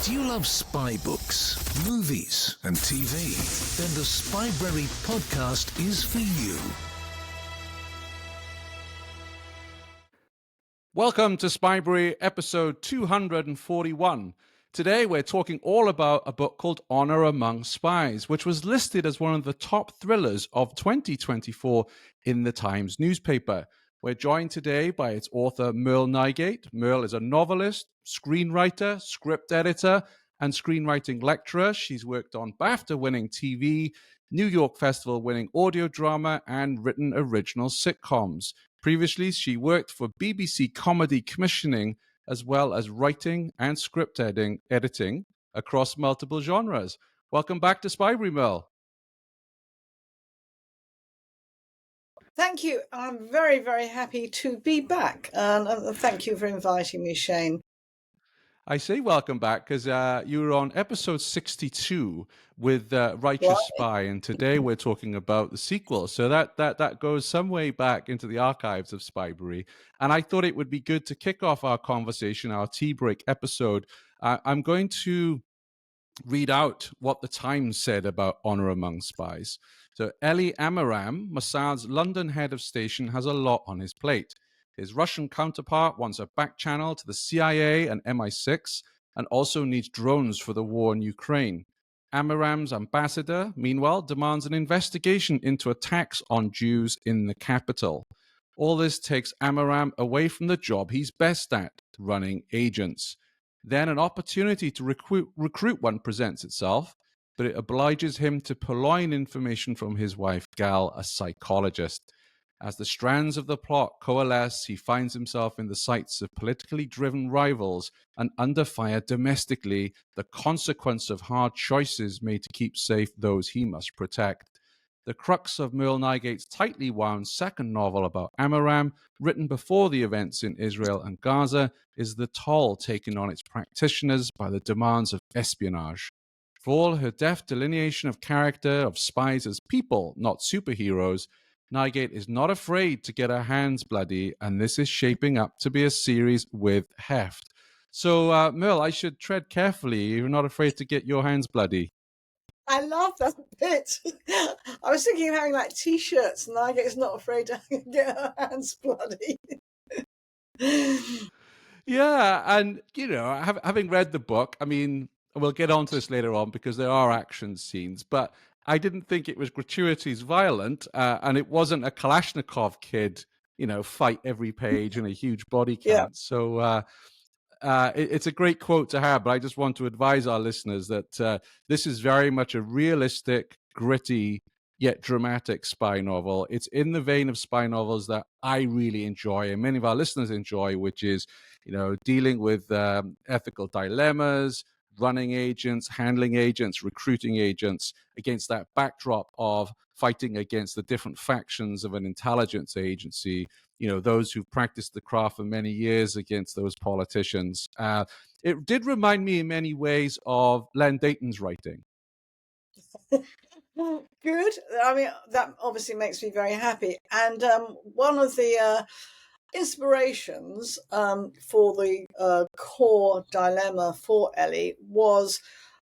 Do you love spy books, movies, and TV? Then the Spybrary Podcast is for you. Welcome to Spybrary episode 241. Today we're talking all about a book called Among Spies, which was listed as one of the top thrillers of 2024 in the Times newspaper. We're joined today by its author, Merle Nygate. Merle is a novelist, screenwriter, script editor, and screenwriting lecturer. She's worked on BAFTA-winning TV, New York Festival-winning audio drama, and written original sitcoms. Previously, she worked for BBC Comedy Commissioning, as well as writing and script editing across multiple genres. Welcome back to Spybrary, Merle. Thank you. I'm very, very happy to be back. And thank you for inviting me, Shane. I say welcome back because you were on episode 62 with Righteous Spy, and today we're talking about the sequel. So that goes some way back into the archives of Spybrary. And I thought it would be good to kick off our conversation, our tea break episode. I'm going to read out what the Times said about Honor Among Spies. So Eli Amaram, Mossad's London head of station, has a lot on his plate. His Russian counterpart wants a back channel to the CIA and MI6 and also needs drones for the war in Ukraine. Amaram's ambassador, meanwhile, demands an investigation into attacks on Jews in the capital. All this takes Amaram away from the job he's best at, running agents. Then an opportunity to recruit one presents itself, but it obliges him to purloin information from his wife, Gal, a psychologist. As the strands of the plot coalesce, he finds himself in the sights of politically driven rivals and under fire domestically, the consequence of hard choices made to keep safe those he must protect. The crux of Merle Nygate's tightly wound second novel about Amaram, written before the events in Israel and Gaza, is the toll taken on its practitioners by the demands of espionage. For all her deft delineation of character, of spies as people, not superheroes, Nygate is not afraid to get her hands bloody, and this is shaping up to be a series with heft. So, Merle, I should tread carefully. You're not afraid to get your hands bloody. I love that bit. I was thinking of having like T-shirts, and Nygate's not afraid to get her hands bloody. Yeah, and, you know, having read the book, I mean, we'll get onto this later on because there are action scenes, but I didn't think it was gratuitous violent, and it wasn't a Kalashnikov kid, you know, fight every page and a huge body count. Yeah. So it's a great quote to have, but I just want to advise our listeners that this is very much a realistic, gritty, yet dramatic spy novel. It's in the vein of spy novels that I really enjoy and many of our listeners enjoy, which is, you know, dealing with ethical dilemmas, running agents, handling agents, recruiting agents against that backdrop of fighting against the different factions of an intelligence agency, you know, those who've practiced the craft for many years against those politicians. It did remind me in many ways of Len Deighton's writing. Good. I mean, that obviously makes me very happy. And one of the inspirations for the core dilemma for Ellie was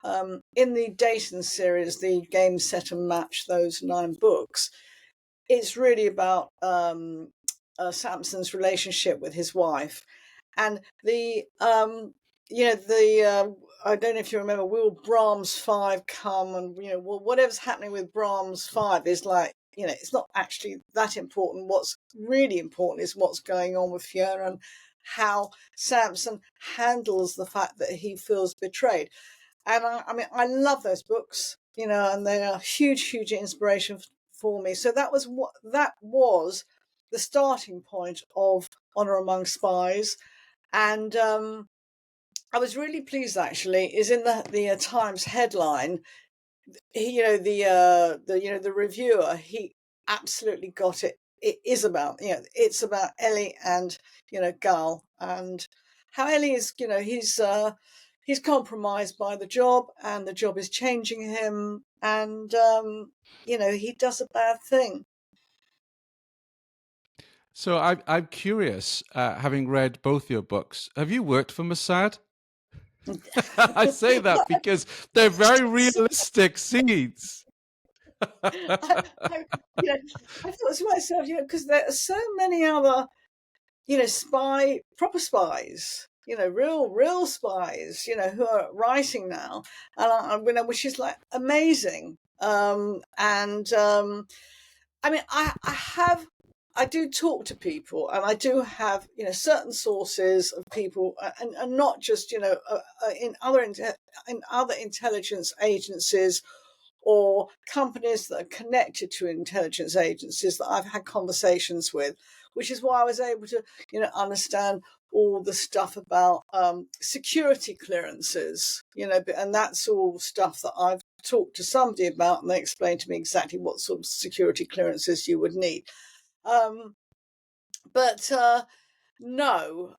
in the Dayton series, the Game, Set and Match, those 9 books. It's really about Samson's relationship with his wife, and the I don't know if you remember, will Brahms 5 come, and whatever's happening with Brahms 5 is like, it's not actually that important. What's really important is what's going on with Fiona and how Samson handles the fact that he feels betrayed. And I love those books, and they are huge inspiration for me. So that was the starting point of Honor Among Spies. And I was really pleased, actually, is in the Times headline, the reviewer, he absolutely got it. It is about, it's about Ellie and, Gal, and how Ellie is, he's compromised by the job, and the job is changing him, and, he does a bad thing. So I'm curious, having read both your books, have you worked for Mossad? I say that because they're very realistic scenes. I, I thought to myself, because there are so many other, proper spies, real spies, who are writing now, and which is like amazing. I mean, I do talk to people, and I do have, certain sources of people, and not just, in other intelligence agencies or companies that are connected to intelligence agencies that I've had conversations with, which is why I was able to, understand all the stuff about security clearances, and that's all stuff that I've talked to somebody about, and they explained to me exactly what sort of security clearances you would need. But no.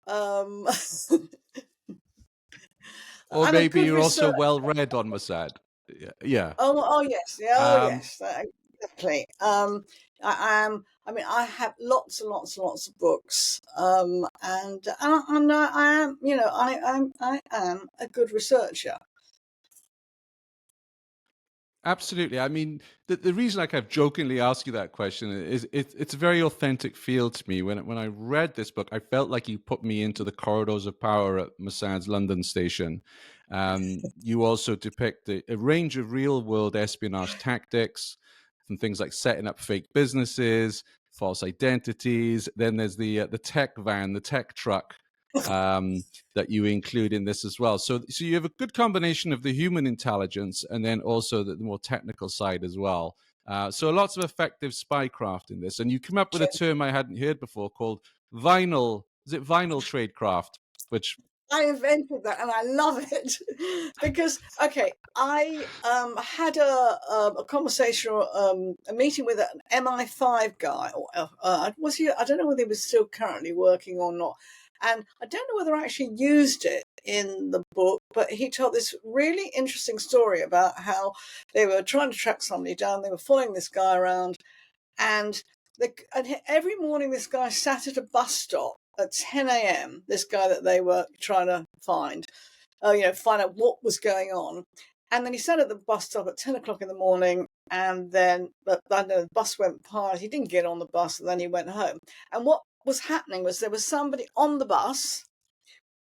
Or maybe you're also well read on Mossad. Yeah. Oh yes, yes, exactly. I am. I mean, I have lots and lots and lots of books, and I am. I am a good researcher. Absolutely. I mean, the reason I kind of jokingly ask you that question is it's a very authentic feel to me. When I read this book, I felt like you put me into the corridors of power at Mossad's London station. You also depict a range of real-world espionage tactics, from things like setting up fake businesses, false identities. Then there's the tech van, the tech truck, that you include in this as well. So you have a good combination of the human intelligence and then also the more technical side as well. So lots of effective spycraft in this. And you come up with a term I hadn't heard before called vinyl. Is it vinyl tradecraft? Which I invented that, and I love it because I had a conversation, a meeting with an MI5 guy, or was he? I don't know whether he was still currently working or not, and I don't know whether I actually used it in the book. But he told this really interesting story about how they were trying to track somebody down. They were following this guy around, and every morning this guy sat at a bus stop at 10 a.m., this guy that they were trying to find out what was going on. And then he sat at the bus stop at 10 o'clock in the morning, and then the bus went past. He didn't get on the bus, and then he went home. And what was happening was there was somebody on the bus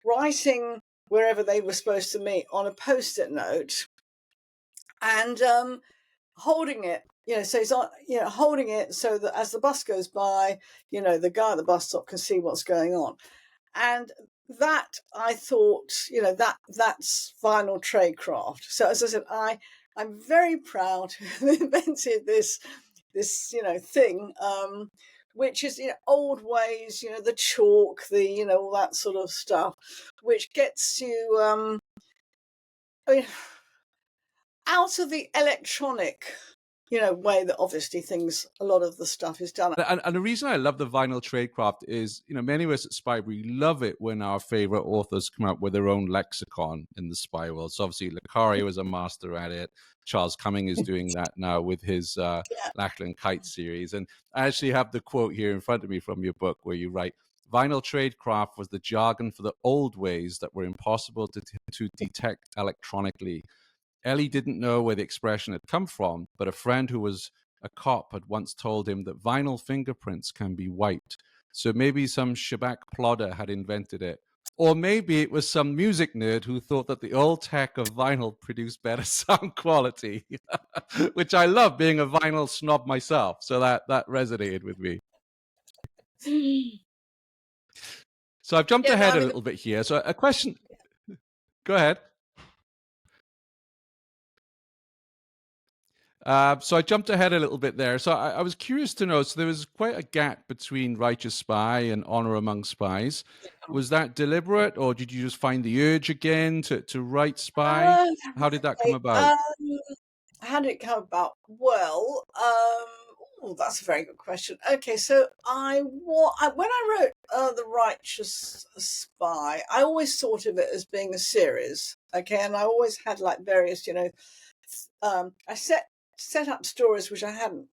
writing wherever they were supposed to meet on a Post-it note and holding it. So he's on, holding it so that as the bus goes by, the guy at the bus stop can see what's going on. And that, I thought, that's final tradecraft. So as I said, I'm very proud to have invented this thing, which is, old ways, the chalk, all that sort of stuff, which gets you, out of the electronic way that obviously a lot of the stuff is done. And the reason I love the vinyl tradecraft is, many of us at Spybrary love it when our favorite authors come up with their own lexicon in the spy world. So obviously, Le Carre was a master at it. Charles Cumming is doing that now with his Lachlan Kite series. And I actually have the quote here in front of me from your book where you write, vinyl tradecraft was the jargon for the old ways that were impossible to detect electronically. Ellie didn't know where the expression had come from, but a friend who was a cop had once told him that vinyl fingerprints can be wiped. So maybe some Shabak plodder had invented it. Or maybe it was some music nerd who thought that the old tech of vinyl produced better sound quality, which I love, being a vinyl snob myself. So that resonated with me. So I've jumped ahead a little bit here. So a question. Go ahead. So I jumped ahead a little bit there. So I was curious to know, so there was quite a gap between Righteous Spy and Honor Among Spies. Was that deliberate, or did you just find the urge again to write Spy? How did that come about? How did it come about? Well, that's a very good question. Okay, so when I wrote The Righteous Spy, I always thought of it as being a series. Okay, and I always had like various, I set up stories which I hadn't,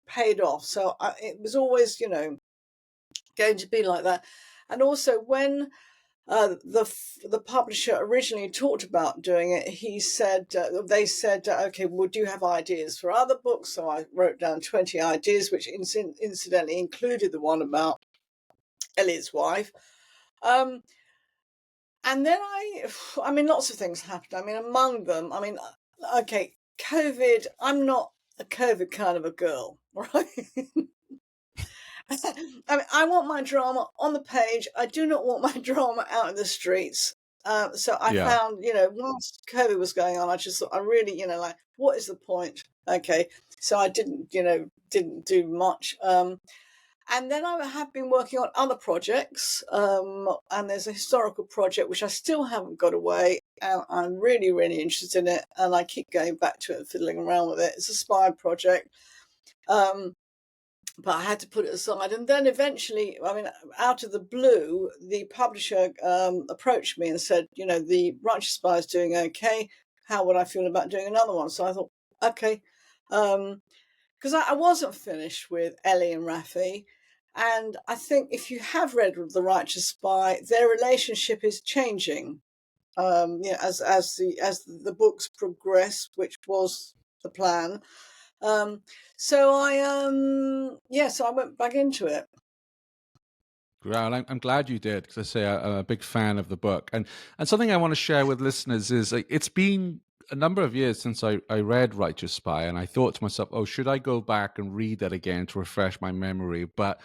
paid off. So it was always, going to be like that. And also when the publisher originally talked about doing it. He said they said, okay, well, do you have ideas for other books? So I wrote down 20 ideas, which incidentally included the one about Ellie's wife. And then I mean, lots of things happened. I mean, among them, I mean, okay, COVID. I'm not a COVID kind of a girl, right? I mean, I want my drama on the page. I do not want my drama out in the streets. So I found, once COVID was going on, I just thought, I really, like, what is the point? Okay, so I didn't do much. And then I have been working on other projects, and there's a historical project which I still haven't got away, and I'm really, really interested in it, and I keep going back to it and fiddling around with it. It's a spy project. But I had to put it aside. And then eventually, I mean, out of the blue, the publisher approached me and said, the Righteous Spy is doing okay. How would I feel about doing another one? So I thought, okay. Because I wasn't finished with Ellie and Raffi. And I think if you have read The Righteous Spy, their relationship is changing as the books progress, which was the plan. So I went back into it. Well, I'm glad you did, because I say I'm a big fan of the book, and something I want to share with listeners is, like, it's been a number of years since I read Righteous Spy, and I thought to myself, oh, should I go back and read that again to refresh my memory? But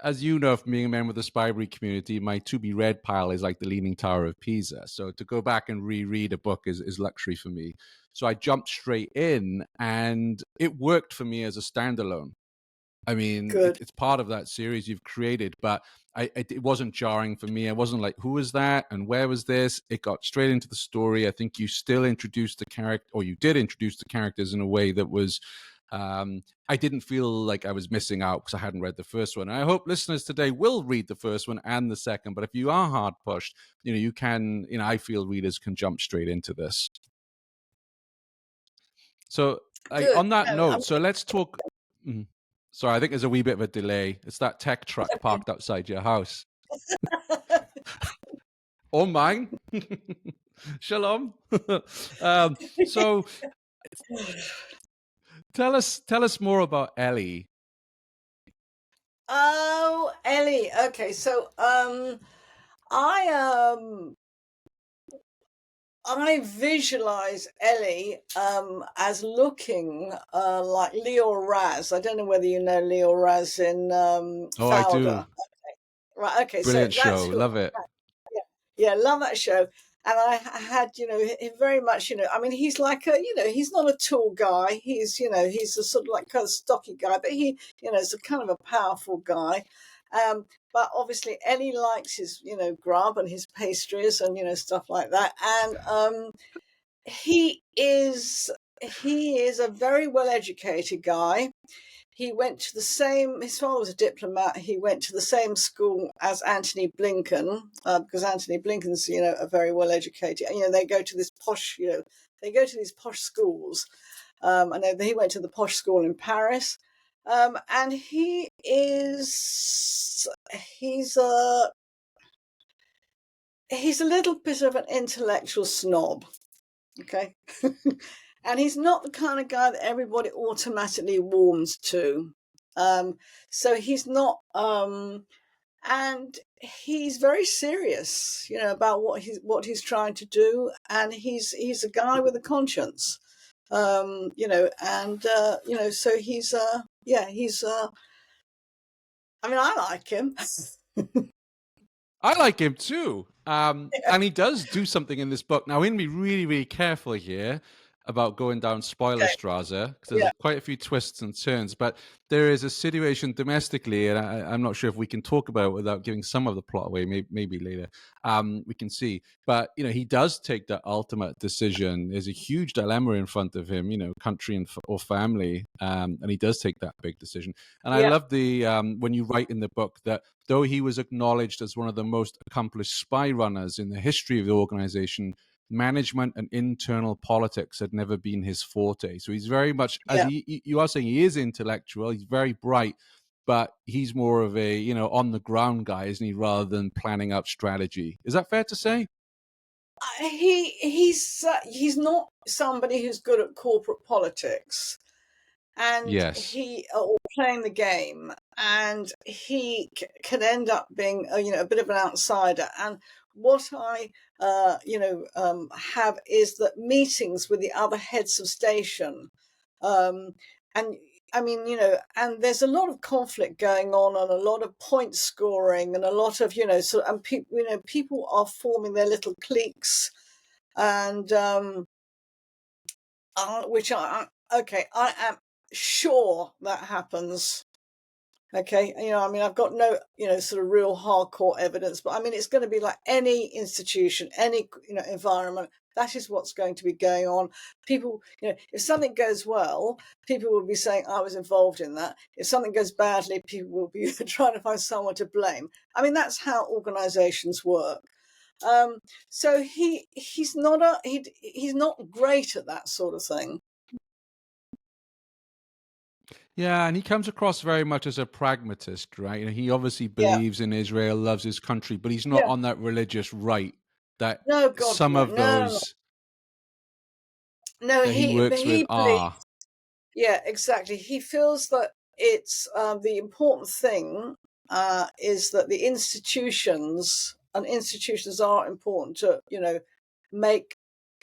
as you know, from being a member of the Spybrary community, my to-be-read pile is like the Leaning Tower of Pisa. So to go back and reread a book is luxury for me. So I jumped straight in, and it worked for me as a standalone. I mean, it's part of that series you've created, but it wasn't jarring for me. I wasn't like, who was that and where was this? It got straight into the story. I think you still introduced the character, or you did introduce the characters in a way that was, I didn't feel like I was missing out because I hadn't read the first one. And I hope listeners today will read the first one and the second. But if you are hard pushed, you can, I feel readers can jump straight into this. So on that note, so let's talk. Sorry, I think there's a wee bit of a delay. It's that tech truck parked outside your house. Or mine. Shalom. So tell us more about Ellie. Oh, Ellie. Okay, so I visualize Ellie as looking like Leo Raz. I don't know whether you know Leo Raz in Fauda. I do. Okay. Right, okay. Brilliant so show. Love it. Yeah, love that show. And I had, very much, I mean, he's like he's not a tall guy. He's, he's a sort of like kind of stocky guy, but he, is a kind of a powerful guy. But obviously Ellie likes his, grub and his pastries and, stuff like that. And he is a very well-educated guy. He went to his father was a diplomat. He went to the same school as Antony Blinken, because Antony Blinken's, a very well-educated, and, they go to this posh, they go to these posh schools. And he went to the posh school in Paris. And he's a little bit of an intellectual snob. Okay. And he's not the kind of guy that everybody automatically warms to. So he's not, and he's very serious, about what he's trying to do. And he's a guy with a conscience, and, so he's, I mean, I like him. I like him too. And he does do something in this book. Now, we're going to be really, really careful here about going down spoiler strasse, because there's quite a few twists and turns, but there is a situation domestically, and I'm not sure if we can talk about it without giving some of the plot away. Maybe later we can see, but he does take that ultimate decision. There's a huge dilemma in front of him, country or family, and he does take that big decision. And I love the when you write in the book that though he was acknowledged as one of the most accomplished spy runners in the history of the organization, management and internal politics had never been his forte. So he's very much, as you are saying, he is intellectual, he's very bright, but he's more of a, on the ground guy, isn't he, rather than planning out strategy. Is that fair to say? He's not somebody who's good at corporate politics, and Yes. or playing the game, and he can end up being a bit of an outsider. And what I have is that meetings with the other heads of station, and I mean, and there's a lot of conflict going on, and a lot of point scoring, and a lot of and people are forming their little cliques, and which I am sure that happens. Okay, I mean, I've got no, sort of real hardcore evidence, but I mean, it's going to be like any institution, any, environment. That is what's going to be going on. People, if something goes well, people will be saying, I was involved in that. If something goes badly, people will be trying to find someone to blame. I mean, that's how organizations work. So he's not great at that sort of thing. Yeah, and he comes across very much as a pragmatist, right? And he obviously Yeah. believes in Israel, loves his country, but he's not Yeah. on that religious right that No, God, some no, of those no. that he works with He believes. are. Yeah, exactly. He feels that it's the important thing is that the institutions are important to make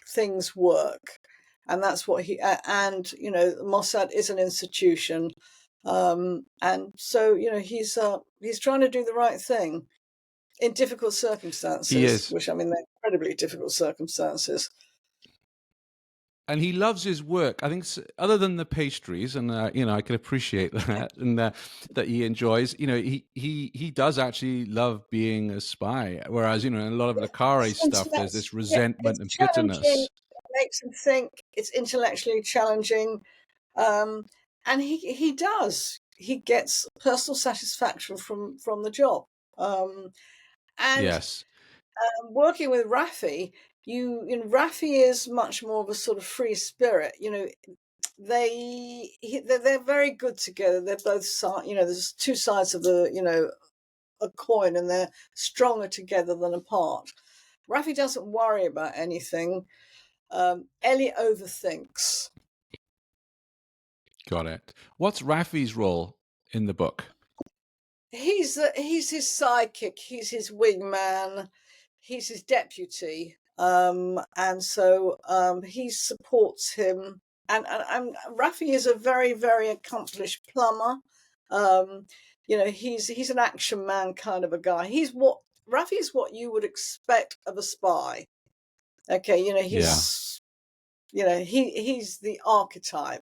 things work, and that's what and Mossad is an institution, and so he's trying to do the right thing in difficult He circumstances, is. which I mean they're incredibly difficult circumstances. And he loves his work. I think, other than the pastries, and I can appreciate that, and that he enjoys. He does actually love being a spy. Whereas, in a lot of the Kare stuff, there's this resentment and It's challenging. bitterness. It makes him think. It's intellectually challenging, and he does. He gets personal satisfaction from the job, and Yes. working with Raffi. Raffi is much more of a sort of free spirit. They're very good together. They're both there's two sides of the a coin, and they're stronger together than apart. Raffi doesn't worry about anything. Ellie overthinks. Got it. What's Raffi's role in the book? He's his sidekick. He's his wingman. He's his deputy. And so he supports him. And Raffi is a very, very accomplished plumber. He's an action man kind of a guy. Raffi is what you would expect of a spy. Okay, he's he's the archetype.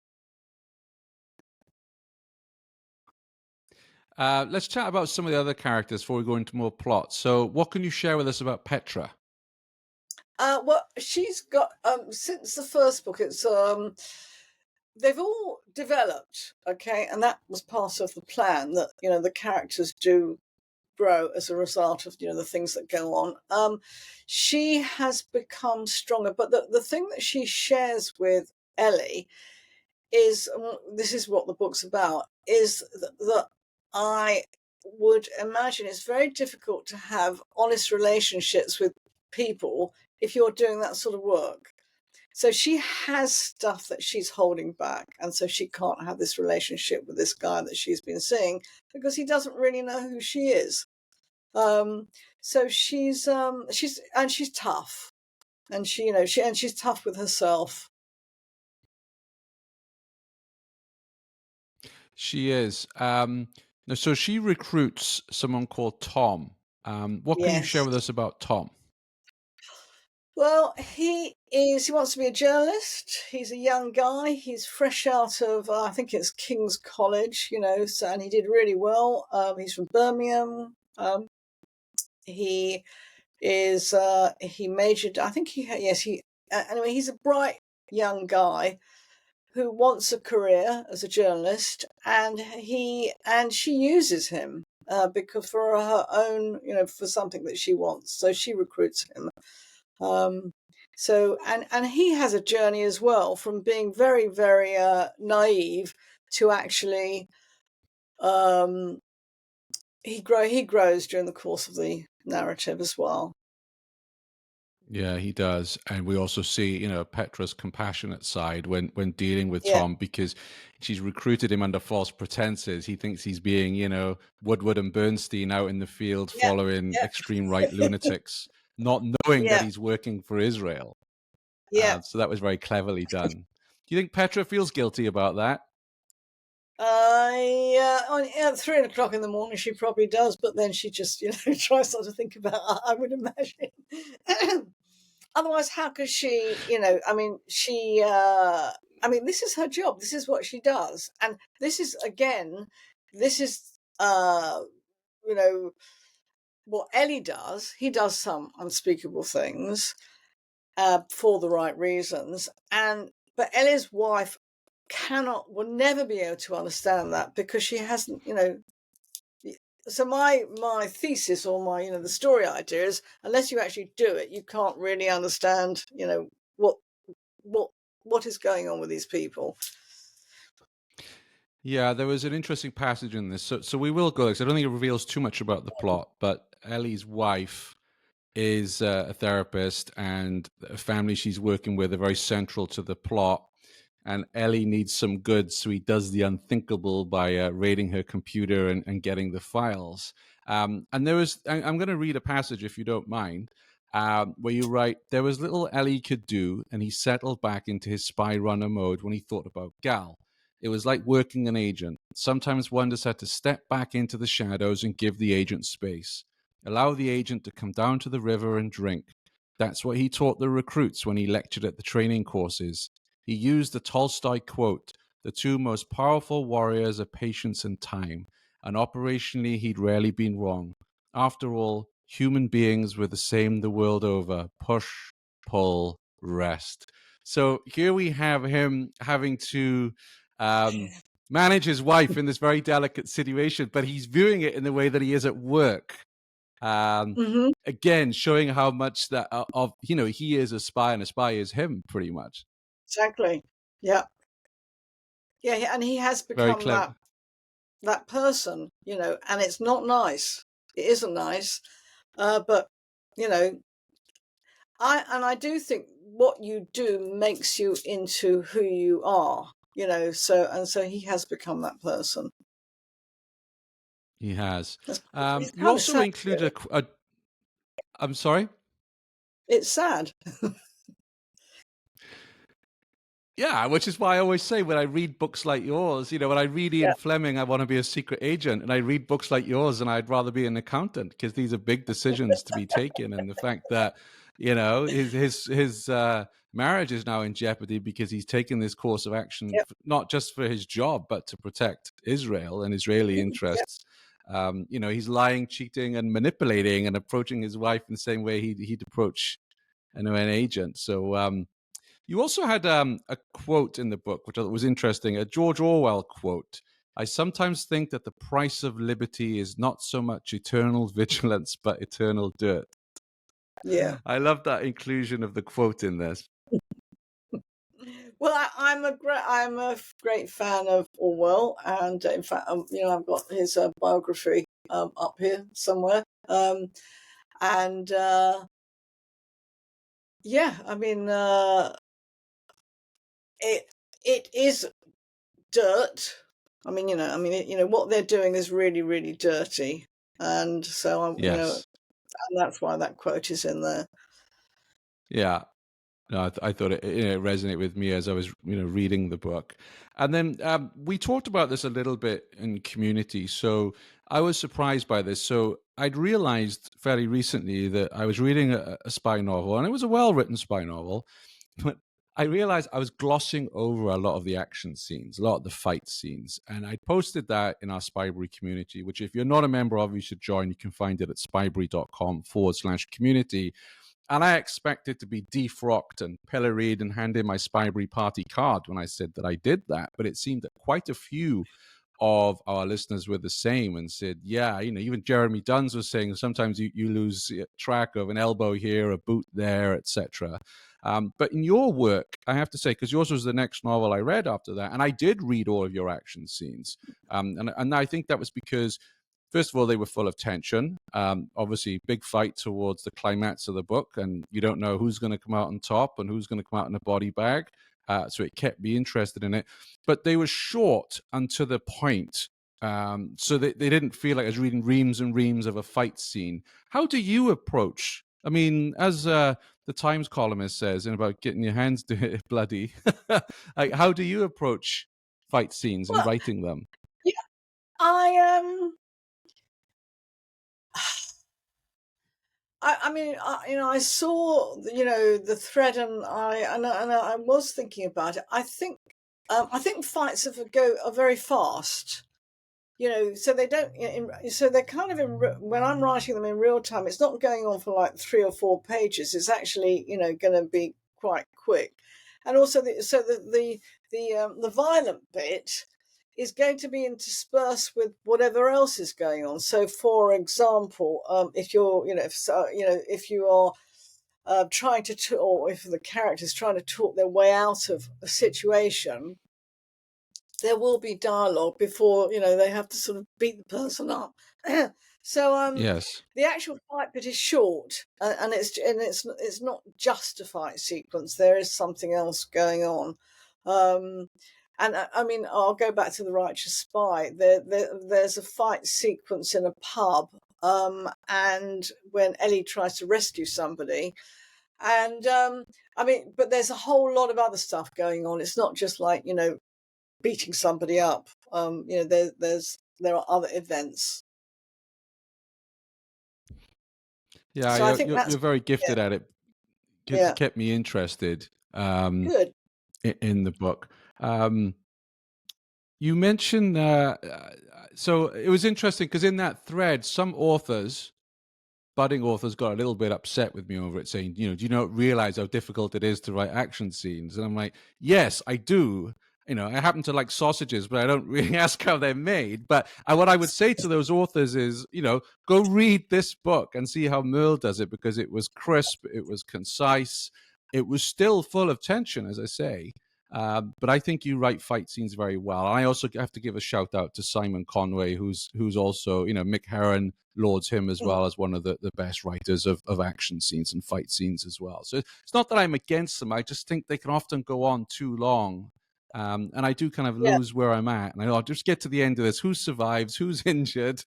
Let's chat about some of the other characters before we go into more plot. So, what can you share with us about Petra? Well, she's got since the first book. It's they've all developed, okay, and that was part of the plan that the characters do grow as a result of the things that go on. She has become stronger, but the thing that she shares with Ellie is this is what the book's about, is that I would imagine it's very difficult to have honest relationships with people if you're doing that sort of work. So she has stuff that she's holding back, and so she can't have this relationship with this guy that she's been seeing because he doesn't really know who she is. So she's tough, and she's tough with herself. She is. So she recruits someone called Tom. What can you share Yes. with us about Tom? Well, he wants to be a journalist. He's a young guy. He's fresh out of, I think it's King's College, and he did really well. He's from Birmingham. He majored, I think anyway, he's a bright young guy who wants a career as a journalist, and she uses him because for her own, for something that she wants. So she recruits him. So he has a journey as well, from being very, very naive to actually he grows during the course of the narrative as well. Yeah, he does. And we also see, Petra's compassionate side when dealing with Yeah, Tom, because she's recruited him under false pretenses. He thinks he's being, Woodward and Bernstein out in the field yeah, following extreme right lunatics, not knowing that yeah, he's working for Israel. yeah. So that was very cleverly done. Do you think Petra feels guilty about that? At 3 o'clock in the morning, she probably does, but then she just, tries not to think about it, I would imagine. Otherwise, how could she, this is her job. This is what she does. And this is, what Ellie does. He does some unspeakable things for the right reasons. But Ellie's wife will never be able to understand that, because she hasn't, so my thesis, or my the story idea is, unless you actually do it, you can't really understand what is going on with these people. Yeah, there was an interesting passage in this. So we will go, because I don't think it reveals too much about the plot, but Ellie's wife is a therapist, and a family she's working with are very central to the plot. And Ellie needs some goods, so he does the unthinkable by raiding her computer and getting the files. And I'm going to read a passage, if you don't mind, where you write, there was little Ellie could do, and he settled back into his spy runner mode when he thought about Gal. It was like working an agent. Sometimes one just had to step back into the shadows and give the agent space. Allow the agent to come down to the river and drink. That's what he taught the recruits when he lectured at the training courses. He used the Tolstoy quote, the two most powerful warriors are patience and time, and operationally he'd rarely been wrong. After all, human beings were the same the world over. Push, pull, rest. So here we have him having to manage his wife in this very delicate situation, but he's viewing it in the way that he is at work. Again, showing how much that he is a spy and a spy is him, pretty much. Exactly. Yeah. Yeah, and he has Very become clever. that person, and it's not nice. It isn't nice. But I do think what you do makes you into who you are, so he has become that person. He has. It's You kind of also sad, include I'm sorry? It's sad. Yeah, which is why I always say, when I read books like yours, when I read Ian Yeah. Fleming, I want to be a secret agent, and I read books like yours, and I'd rather be an accountant, because these are big decisions to be taken, and the fact that his marriage is now in jeopardy because he's taken this course of action, Yep. not just for his job, but to protect Israel and Israeli interests. He's lying, cheating, and manipulating, and approaching his wife in the same way he'd approach an agent. So. You also had a quote in the book, which I thought was interesting, a George Orwell quote. I sometimes think that the price of liberty is not so much eternal vigilance, but eternal dirt. Yeah. I love that inclusion of the quote in this. Well, I'm a great fan of Orwell, and in fact, I've got his biography up here somewhere, and yeah, I mean, it is dirt. I mean, what they're doing is really, really dirty, and so Yes. and that's why that quote is in there. Yeah. No, I thought it resonated with me as I was, reading the book. And then we talked about this a little bit in community. So I was surprised by this. So I'd realized fairly recently that I was reading a spy novel, and it was a well-written spy novel, but I realized I was glossing over a lot of the action scenes, a lot of the fight scenes. And I posted that in our Spybrary community, which if you're not a member of, you should join. You can find it at spybrary.com/community. And I expected to be defrocked and pilloried and hand in my Spybrary party card when I said that I did that. But it seemed that quite a few of our listeners were the same and said, yeah, even Jeremy Duns was saying sometimes you lose track of an elbow here, a boot there, etc. But in your work, I have to say, because yours was the next novel I read after that, and I did read all of your action scenes, and I think that was because, first of all, they were full of tension. Obviously, big fight towards the climax of the book, and you don't know who's going to come out on top and who's going to come out in a body bag. So it kept me interested in it. But they were short and to the point. So they didn't feel like I was reading reams and reams of a fight scene. How do you approach? I mean, as the Times columnist says, in about getting your hands bloody, like, how do you approach fight scenes and writing them? Yeah, I mean, I saw, the thread, and I was thinking about it. I think fights are very fast. So they don't. So they're kind of when I'm writing them in real time, it's not going on for like 3 or 4 pages. It's actually, going to be quite quick, and also the violent bit is going to be interspersed with whatever else is going on. So, for example, if you're, if you are trying to, or if the character's trying to talk their way out of a situation, there will be dialogue before, they have to sort of beat the person up. So yes, the actual fight bit is short, and it's not just a fight sequence. There is something else going on. And I mean, I'll go back to The Righteous Spy. There's a fight sequence in a pub, and when Ellie tries to rescue somebody, and I mean, but there's a whole lot of other stuff going on. It's not just like, beating somebody up. There are other events. Yeah, so I think you're very gifted at it. It kept me interested. Good. In the book. You mentioned, so it was interesting because in that thread, some budding authors got a little bit upset with me over it, saying, do you not realize how difficult it is to write action scenes? And I'm like, yes, I do. I happen to like sausages, but I don't really ask how they're made. But what I would say to those authors is, go read this book and see how Merle does it, because it was crisp, it was concise, it was still full of tension, as I say. But I think you write fight scenes very well. And I also have to give a shout out to Simon Conway, who's also, Mick Herron lauds him as well as one of the best writers of action scenes and fight scenes as well. So it's not that I'm against them. I just think they can often go on too long. And I do kind of lose where I'm at. And I'll just get to the end of this. Who survives? Who's injured?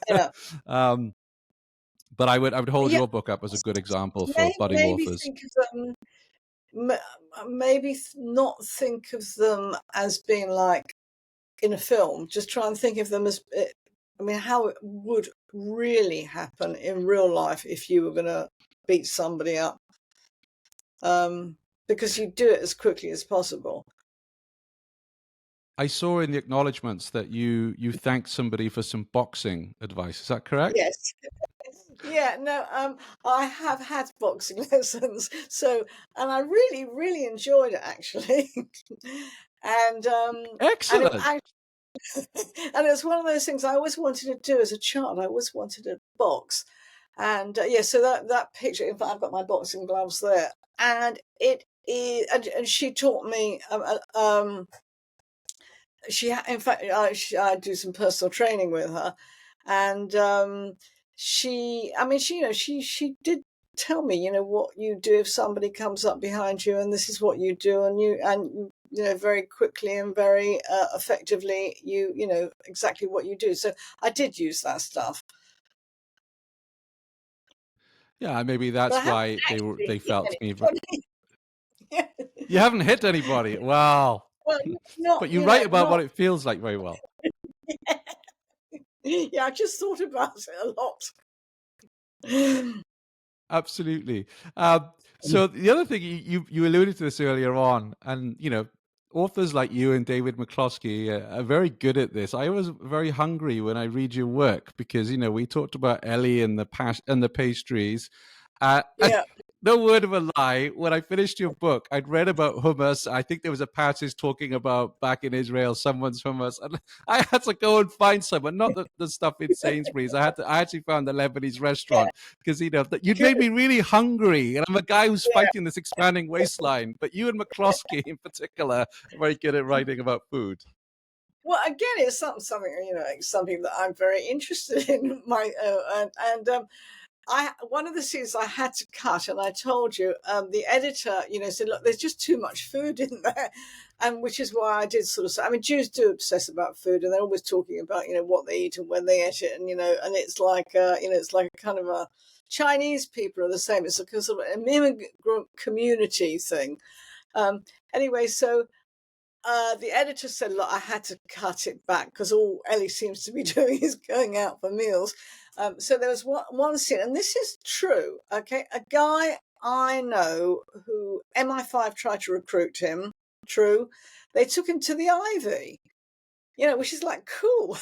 Yeah. But I would hold your book up as a good example for budding authors. Think of them, maybe not think of them as being like in a film. Just try and think of them as, how it would really happen in real life if you were going to beat somebody up. Because you do it as quickly as possible. I saw in the acknowledgements that you thanked somebody for some boxing advice. Is that correct? Yes. Yeah, no, I have had boxing lessons, and I really, really enjoyed it, actually. And excellent. And it's one of those things I always wanted to do as a child. I always wanted to box, and so that picture. In fact, I've got my boxing gloves there, and it is. And she taught me. In fact, I do some personal training with her, and she did tell me, what you do if somebody comes up behind you, and this is what you do, and very quickly and very effectively, you know exactly what you do. So I did use that stuff. Yeah, maybe that's why they felt me. Yeah. You haven't hit anybody. Wow. Well, but you write about what it feels like very well. Yeah, I just thought about it a lot. Absolutely. So the other thing, you alluded to this earlier on, and authors like you and David McCloskey are very good at this. I was very hungry when I read your work because we talked about Ellie and the pastries. Yeah. no word of a lie. When I finished your book, I'd read about hummus. I think there was a passage talking about back in Israel, someone's hummus, and I had to go and find someone, not the stuff in Sainsbury's. I actually found the Lebanese Yeah, restaurant because you'd good. made me really hungry, and I'm a guy who's Yeah. fighting this expanding waistline. But you and McCloskey in particular are very good at writing about food. Well, again, it's something something that I'm very interested in. I one of the scenes I had to cut, and I told you, the editor, said, "Look, there's just too much food in there," and which is why I did sort of say, I mean, Jews do obsess about food, and they're always talking about, what they eat and when they eat it, and and it's like, it's like a kind of a Chinese people are the same. It's a sort of an immigrant community thing. Anyway, so the editor said, "Look, I had to cut it back because all Ellie seems to be doing is going out for meals." So there was one scene, and this is true. Okay, a guy I know who MI5 tried to recruit him. True, they took him to the Ivy. Which is like cool.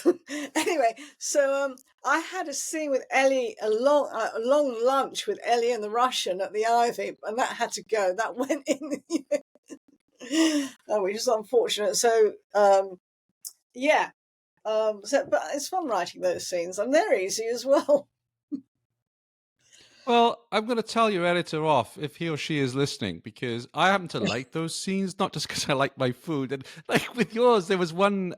Anyway, so I had a scene with Ellie, a long lunch with Ellie and the Russian at the Ivy, and that had to go. That went in. Which is unfortunate. So, yeah. But it's fun writing those scenes, and they're easy as well. Well, I'm going to tell your editor off if he or she is listening, because I happen to like those scenes, not just because I like my food. And like with yours, there was one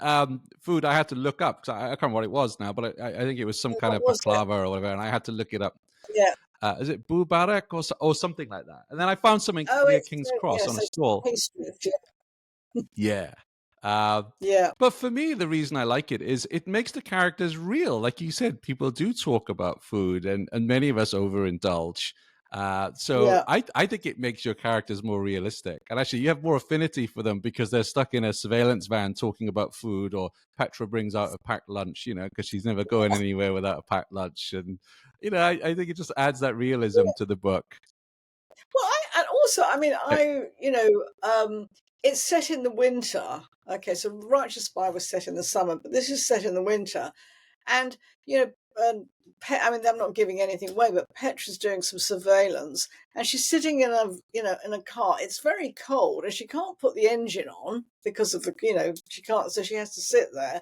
food I had to look up, because I can't remember what it was now, but I think it was some kind What of was it? baklava or whatever, and I had to look it up. Yeah. Is it Bubarak or something like that? And then I found something Oh, near it's King's Cross on yes, a it's stall. pastry. Yeah. Uh, Yeah. but for me, the reason I like it is it makes the characters real. Like you said, people do talk about food, and many of us overindulge. So Yeah. I think it makes your characters more realistic. And actually, you have more affinity for them because they're stuck in a surveillance van talking about food, or Petra brings out a packed lunch, because she's never going anywhere without a packed lunch. And, I think it just adds that realism to the book. Well, and also, I mean, it's set in the winter. Okay, so Righteous Spy was set in the summer, but this is set in the winter. And, I mean, I'm not giving anything away, but Petra's doing some surveillance, and she's sitting in a car. It's very cold, and she can't put the engine on because of she can't, so she has to sit there.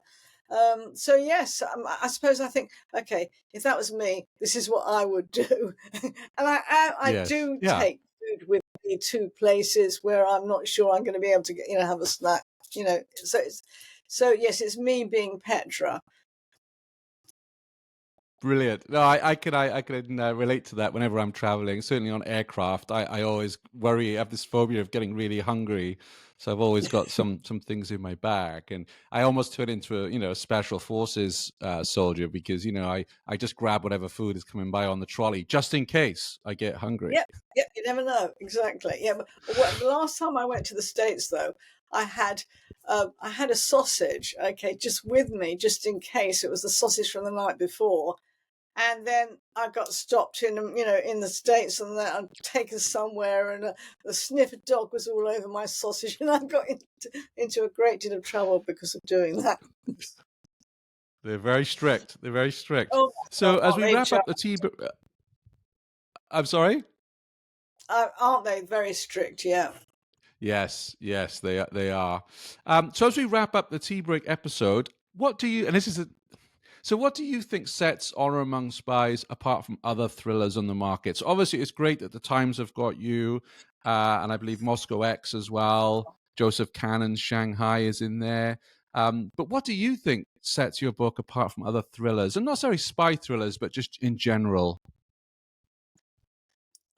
So yes, I suppose I think, okay, if that was me, this is what I would do. And I Yes. do Yeah. take food with me to places where I'm not sure I'm going to be able to get, have a snack. So yes, it's me being Petra. Brilliant. No, I can relate to that whenever I'm traveling. Certainly on aircraft, I always worry. I have this phobia of getting really hungry, so I've always got some things in my bag, and I almost turn into a special forces soldier, because I just grab whatever food is coming by on the trolley just in case I get hungry. Yep, you never know. Exactly. Yeah, but the last time I went to the States, though, I had a sausage, okay, just with me, just in case. It was the sausage from the night before. And then I got stopped in the States, and then I'd taken somewhere, and the sniffer dog was all over my sausage, and I got into a great deal of trouble because of doing that. They're very strict. They're very strict. Oh, So as aren't we they wrap up the tea, I'm sorry. aren't they very strict? Yeah. Yes, they are. So as we wrap up the tea break episode, what do you? And this is a. So what do you think sets Honor Among Spies apart from other thrillers on the market? So obviously, it's great that the Times have got you, and I believe Moscow X as well. Joseph Cannon's Shanghai is in there. But what do you think sets your book apart from other thrillers, and not necessarily spy thrillers, but just in general?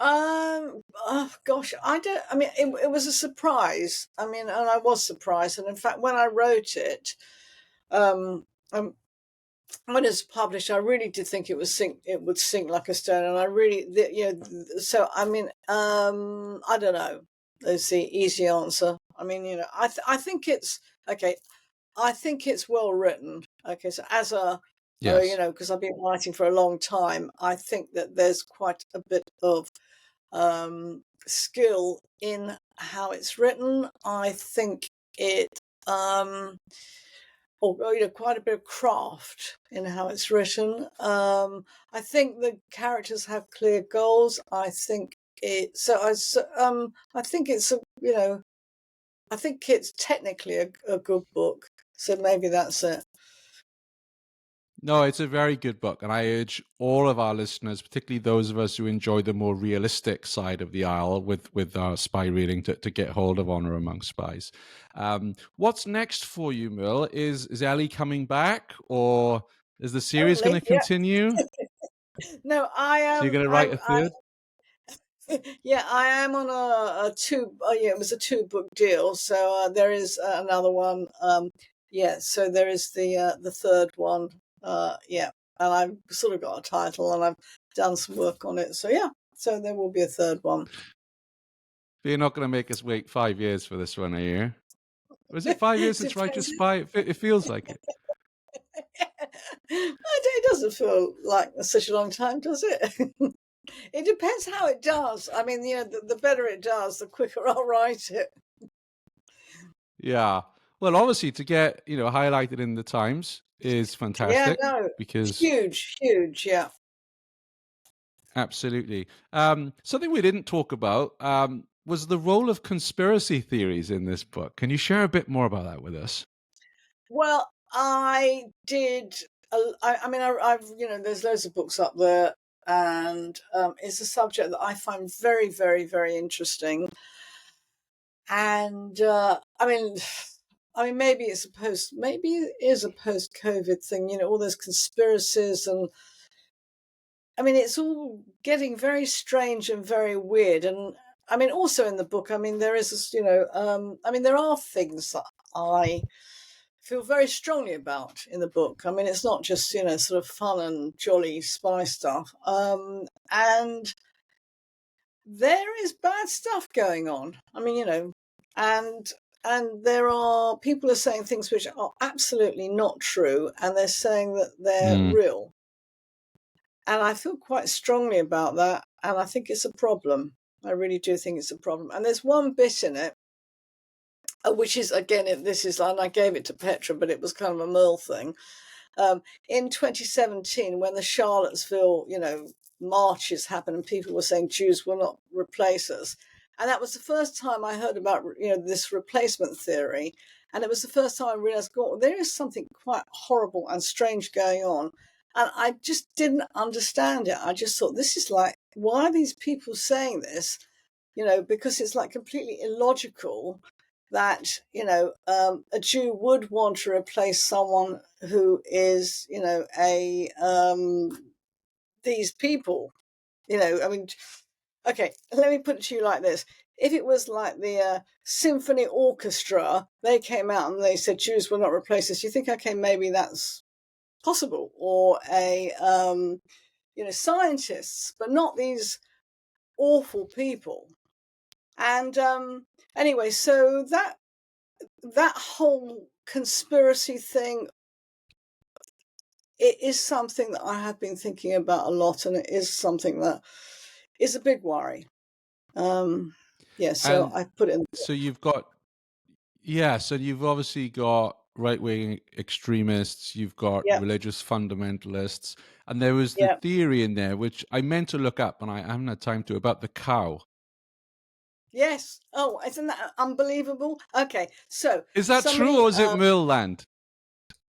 Oh gosh, I don't. I mean, it was a surprise. I mean, and I was surprised. And in fact, when I wrote it, um, um when it's published, I really did think it would sink like a stone. And I really, so I mean, I don't know. There's the easy answer. I mean, I think it's okay. I think it's well written. Okay, so as a Yes. because I've been writing for a long time, I think that there's quite a bit of skill in how it's written. I think it, or quite a bit of craft in how it's written. I think the characters have clear goals. I think I think it's I think it's technically a good book. So maybe that's it. No, it's a very good book, and I urge all of our listeners, particularly those of us who enjoy the more realistic side of the aisle with our spy reading, to get hold of Honor Among Spies. What's next for you, Merle? Is Ellie coming back, or is the series going to continue? No, I am. So you're going to write a third? Yeah, I am on a two. It was a 2-book deal, so there is another one. So there is the third one. And I've sort of got a title, and I've done some work on it. So so there will be a third one. But you're not going to make us wait 5 years for this one, are you? Was it 5 years since Righteous Spy? It feels like it. It doesn't feel like such a long time, does it? It depends how it does. I mean, the better it does, the quicker I'll write it. Yeah. Well, obviously, to get highlighted in the Times is fantastic. Yeah, no, because huge, yeah. Absolutely. Something we didn't talk about was the role of conspiracy theories in this book. Can you share a bit more about that with us? Well, I did. I've there's loads of books up there, and it's a subject that I find very, very, very interesting. And maybe it is a post-COVID thing. All those conspiracies, and it's all getting very strange and very weird. And also in the book, there is this, there are things that I feel very strongly about in the book. It's not just, sort of fun and jolly spy stuff. And there is bad stuff going on. And there are people are saying things which are absolutely not true, and they're saying that they're real. And I feel quite strongly about that, and I think it's a problem. I really do think it's a problem. And there's one bit in it, which is, again, and I gave it to Petra, but it was kind of a Merle thing. In 2017, when the Charlottesville, marches happened, and people were saying Jews will not replace us. And that was the first time I heard about, this replacement theory. And it was the first time I realized, God, there is something quite horrible and strange going on. And I just didn't understand it. I just thought, this is like, why are these people saying this? Because it's like completely illogical that, a Jew would want to replace someone who is, these people, okay, let me put it to you like this. If it was like the symphony orchestra, they came out and they said Jews will not replace us, you think, okay, maybe that's possible. Or scientists, but not these awful people. And anyway, so that whole conspiracy thing, it is something that I have been thinking about a lot, and it is something that is a big worry. So I put it in. So you've got, so you've obviously got right-wing extremists, you've got religious fundamentalists, and there was the theory in there, which I meant to look up, and I haven't had time to, about the cow. Yes. Oh, isn't that unbelievable? Okay, so is that true, or is it Merle land?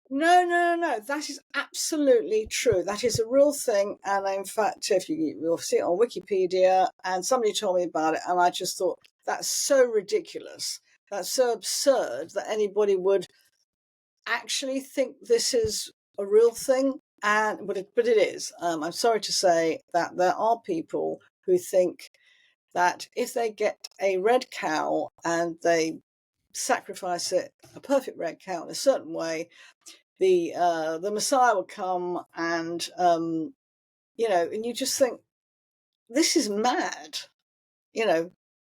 No. That is absolutely true. That is a real thing. And in fact, if you'll see it on Wikipedia, and somebody told me about it, and I just thought, that's so ridiculous. That's so absurd that anybody would actually think this is a real thing. But it is. I'm sorry to say that there are people who think that if they get a red cow and they sacrifice it, a perfect red cow in a certain way, the Messiah will come, and and you just think, this is mad.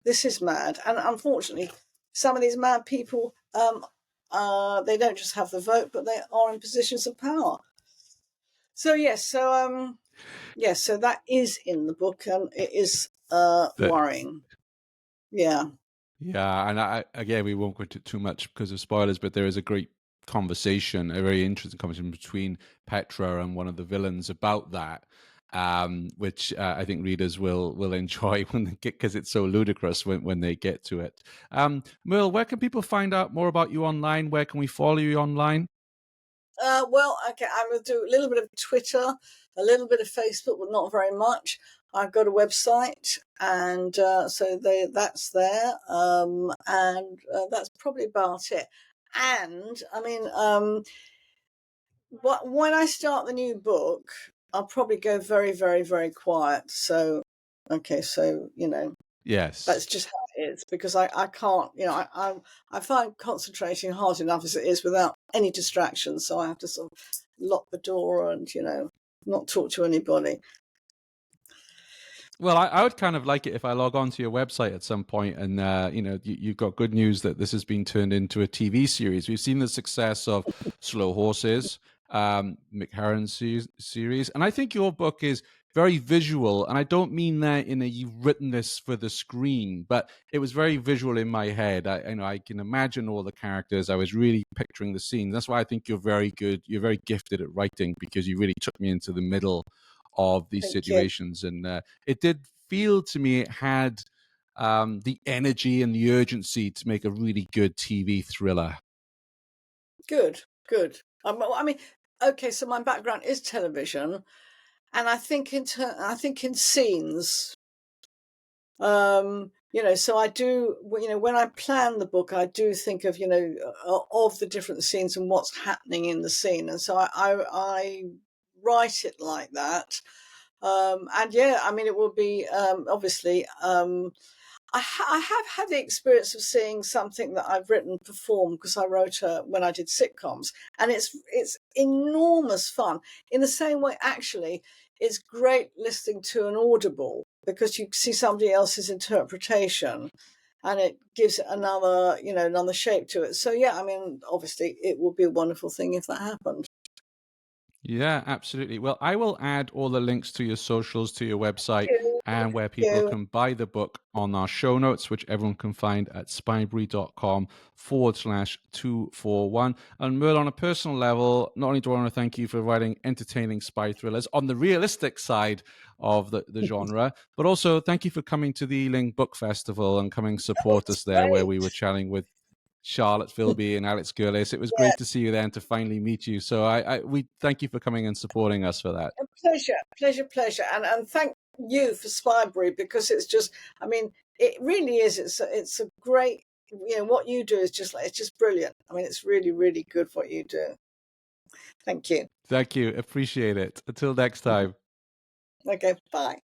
This is mad. And unfortunately, some of these mad people, they don't just have the vote, but they are in positions of power. So yes, so that is in the book, and it is worrying. Yeah, and again, we won't go into too much because of spoilers, but there is a great conversation, a very interesting conversation between Petra and one of the villains about that. which I think readers will enjoy when they get, because it's so ludicrous when they get to it. Merle, where can people find out more about you online? Where can we follow you online? Well, okay, I'm going to do a little bit of Twitter, a little bit of Facebook, but not very much. I've got a website, and that's there, and that's probably about it. And I mean, when I start the new book, I'll probably go very, very, very quiet. So, okay, so Yes. that's just how it is, because I can't, I find concentrating hard enough as it is without any distractions. So I have to sort of lock the door and, not talk to anybody. Well, I would kind of like it if I log on to your website at some point and, you've got good news that this has been turned into a TV series. We've seen the success of Slow Horses, Mick Herron's series. And I think your book is very visual. And I don't mean that in a you've written this for the screen, but it was very visual in my head. I can imagine all the characters. I was really picturing the scene. That's why I think you're very good. You're very gifted at writing, because you really took me into the middle of these Thank situations. And it did feel to me it had the energy and the urgency to make a really good TV thriller. Good. I mean, okay, so my background is television, and I think in scenes, so I do, when I plan the book, I do think of, of the different scenes and what's happening in the scene. And so I write it like that. And yeah, I mean, it will be, obviously, I have had the experience of seeing something that I've written performed, because I wrote when I did sitcoms, and it's enormous fun. In the same way, actually, it's great listening to an audible, because you see somebody else's interpretation, and it gives it another shape to it. So yeah, I mean, obviously, it would be a wonderful thing if that happened. Yeah, absolutely. Well, I will add all the links to your socials, to your website, and where Thank people you. can buy the book on our show notes, which everyone can find at spybrary.com/241. And Merle, on a personal level, not only do I want to thank you for writing entertaining spy thrillers on the realistic side of the genre, but also thank you for coming to the Ealing Book Festival and coming support us there, where we were chatting with Charlotte Philby and Alex Gurlis. It was great to see you there and to finally meet you. So we thank you for coming and supporting us for that. A pleasure. And thank you for Spybrary, because it's just, I mean, it really is. It's a great, what you do is it's just brilliant. I mean, it's really, really good what you do. Thank you. Thank you. Appreciate it. Until next time. Okay, bye.